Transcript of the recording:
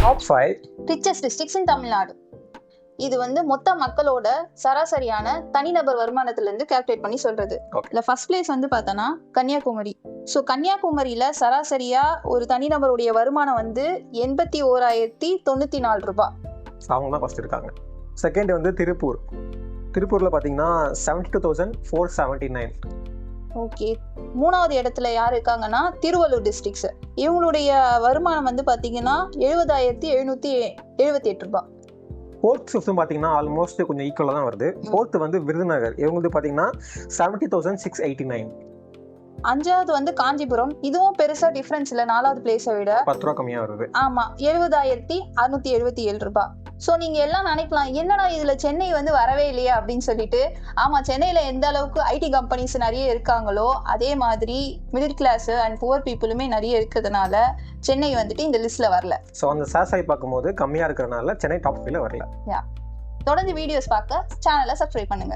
Top 5 richest districts in Tamil Nadu. இது வந்து மொத்த மக்களோட சராசரியான தனிநபர் வருமானத்துல இருந்து கால்குலேட் பண்ணி சொல்றது. இல்ல ஃபர்ஸ்ட் பிளேஸ் வந்து பார்த்தோன்னா கன்னியாகுமரி. ஸோ கன்னியாகுமரியில சராசரியா ஒரு தனிநபருடைய வருமானம் வந்து 81,094 ரூபாய். அவங்க தான் ஃபர்ஸ்ட் இருக்காங்க. செகண்ட் வந்து திருப்பூர்ல பாத்தீங்கன்னா 72,479. ஓகே, மூணாவது இடத்துல யார் இருக்காங்கன்னா திருவள்ளூர் டிஸ்ட்ரிக்ட்ஸ். இவங்களுடைய வருமானம் வந்து பாத்தீங்கன்னா 70,778 ரூபாய். ஃபோர்த் ஃபிஃப்த்தும் பார்த்தீங்கன்னா ஆல்மோஸ்ட் கொஞ்சம் ஈக்குவலாக தான் வருது. ஃபோர்த்து வந்து விருதுநகர், இவங்களுக்கு பார்த்தீங்கன்னா 70,689. அஞ்சாவது வந்து காஞ்சிபுரம். இதுவும் பெருசா டிஃபரன்ஸ் இல்லை, நாலாவது பிளேஸை விட 10 ரூபா கம்மியாக வருது. ஆமா, 70,677 ரூபாய். ஸோ நீங்க எல்லாம் நினைக்கலாம் என்னடா இதுல சென்னை வந்து வரவே இல்லையா அப்படின்னு சொல்லிட்டு. ஆமா, சென்னையில எந்த அளவுக்கு ஐடி கம்பெனிஸ் நிறைய இருக்காங்களோ அதே மாதிரி மிடில் கிளாஸ் அண்ட் புவர் பீப்புளுமே நிறைய இருக்கிறதுனால சென்னை வந்துட்டு இந்த லிஸ்ட்ல வரல. ஸோ அந்த சாசாய் பார்க்கும்போது கம்மியாக இருக்கிறதுனால சென்னை டாப் 5ல வரல. தொடர்ந்து வீடியோஸ் பார்க்க சேனலை சப்ஸ்கிரைப் பண்ணுங்க.